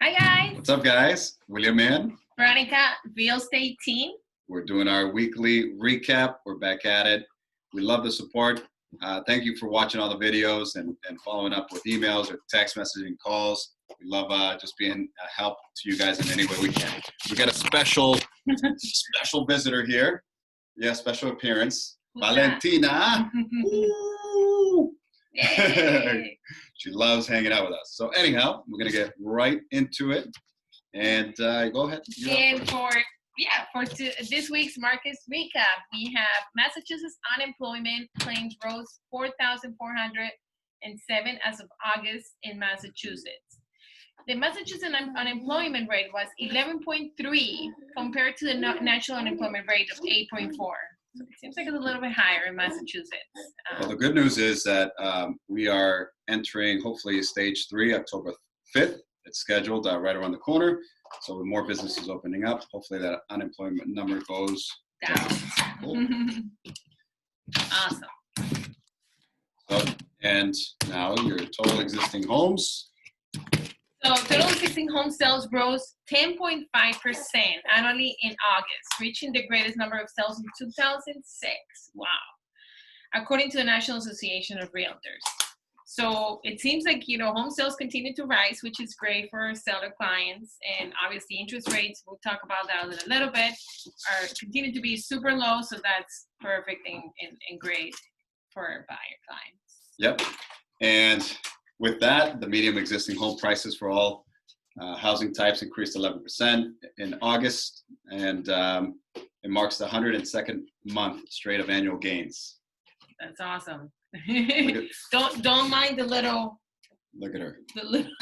Hi guys. What's up, guys? William and Veronica, real estate team. We're doing our weekly recap. We're back at it. We love the support. Thank you for watching all the videos and following up with emails or text messaging calls. We love just being a help to you guys in any way we can. We got a special visitor here. Yeah, special appearance. Who's Valentina. Woo! Yay. She loves hanging out with us. So anyhow, we're gonna get right into it. And go ahead. And for this week's markets recap, we have Massachusetts unemployment claims rose 4,407 as of August in Massachusetts. The Massachusetts unemployment rate was 11.3 compared to the national unemployment rate of 8.4. So it seems like it's a little bit higher in Massachusetts. Well, the good news is that we are entering hopefully stage 3, October 5th. It's scheduled right around the corner. So with more businesses opening up, hopefully that unemployment number goes down. Cool. Awesome. So, and now your total existing homes. So total existing home sales rose 10.5% annually in August, reaching the greatest number of sales in 2006. Wow. According to the National Association of Realtors. So it seems like, home sales continue to rise, which is great for seller clients. And obviously interest rates, we'll talk about that in a little bit, are continue to be super low. So that's perfect and great for buyer clients. Yep. And with that, the median existing home prices for all housing types increased 11% in August. And it marks the 102nd month straight of annual gains. That's awesome. Don't mind the little. Look at her. The little.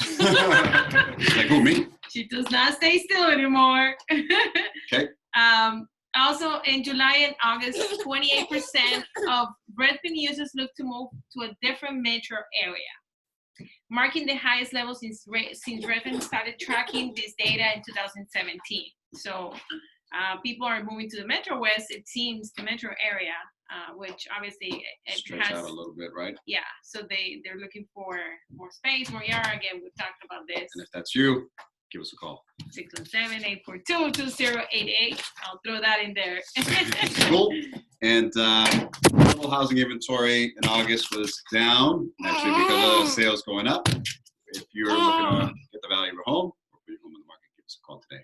Like who, me? She does not stay still anymore. Okay. Also, in July and August, 28% of Redfin users look to move to a different metro area, marking the highest level since Redfin started tracking this data in 2017. So people are moving to the Metro West, it seems, the metro area, which obviously it stretch has, out a little bit, right? Yeah, so they're looking for more space, more yard. Again, we've talked about this. And if that's you, give us a call. 617-842-2088. I'll throw that in there. Cool. And total housing inventory in August was down, actually because of sales going up. If you're looking to get the value of your home or put your home on the market, give us a call today.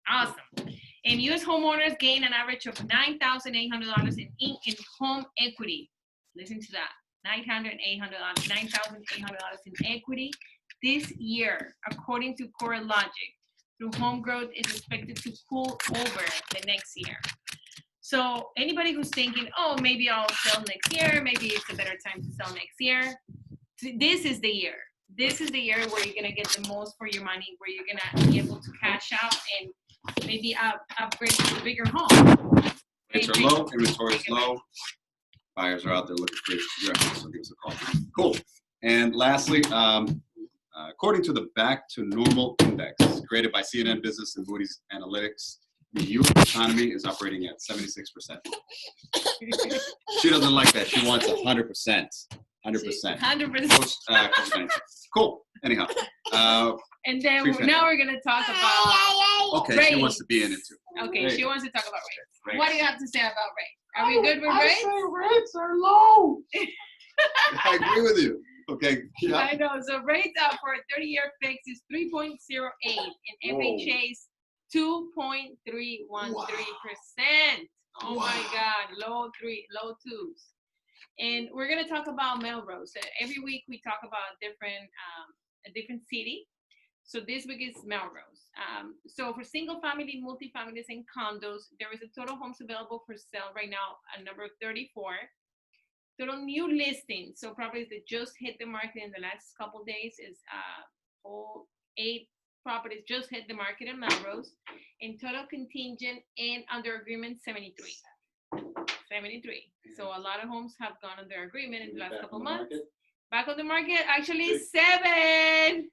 Awesome. And U.S. homeowners gain an average of $9,800 in home equity. Listen to that. $9,800 in equity this year, according to CoreLogic. Through home growth is expected to cool over the next year. So anybody who's thinking, oh, maybe I'll sell next year, maybe it's a better time to sell next year, this is the year. This is the year where you're going to get the most for your money, where you're going to be able to cash out and maybe upgrade to a bigger home. Rates are low, inventory is low. Buyers are out there looking for your house, so give us a call. Cool. And lastly, according to the Back to Normal Index, created by CNN Business and Moody's Analytics, the U.S. economy is operating at 76%. She doesn't like that. She wants 100%. 100%. 100%. Cool. Anyhow. And then now we're going to talk about okay, rates. She wants to be in it too. Okay, rates. She wants to talk about rates. What do you have to say about rates? Are we good with rates? I say rates are low. I agree with you. Okay. Yeah. I know. So rates out for a 30-year fix is 3.08 and FHA's 2.313%. Oh my God, low twos. And we're gonna talk about Melrose. So every week we talk about a different city. So this week is Melrose. So for single family, multifamilies, and condos, there is a total homes available for sale right now, a number of 34. Total new listings, so properties that just hit the market in the last couple of days, is all 8 properties just hit the market in Melrose. And total contingent and under agreement, 73. 73. So a lot of homes have gone under agreement in the last couple of months. Back on the market, actually 7.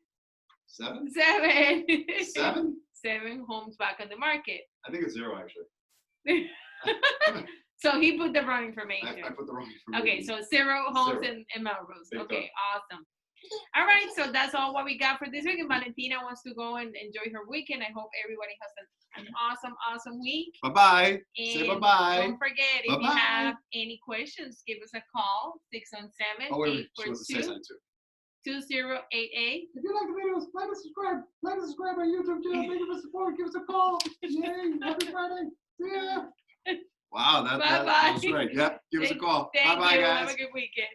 7? 7. 7? 7 homes back on the market. I think it's 0 actually. So he put the wrong information. I put the wrong information. Okay, so 0 homes in Melrose. Okay, awesome. All right, so that's all what we got for this week. And Valentina wants to go and enjoy her weekend. I hope everybody has an awesome week. Bye-bye. Say bye-bye. Don't forget, if you have any questions, give us a call, 617-842-2088. If you like the videos, like and subscribe. Like and subscribe on YouTube channel. Thank you for support. Give us a call. Yay. Happy Friday. See ya. Wow, that was great. Yep. Give us a call. Bye-bye, guys. Have a good weekend.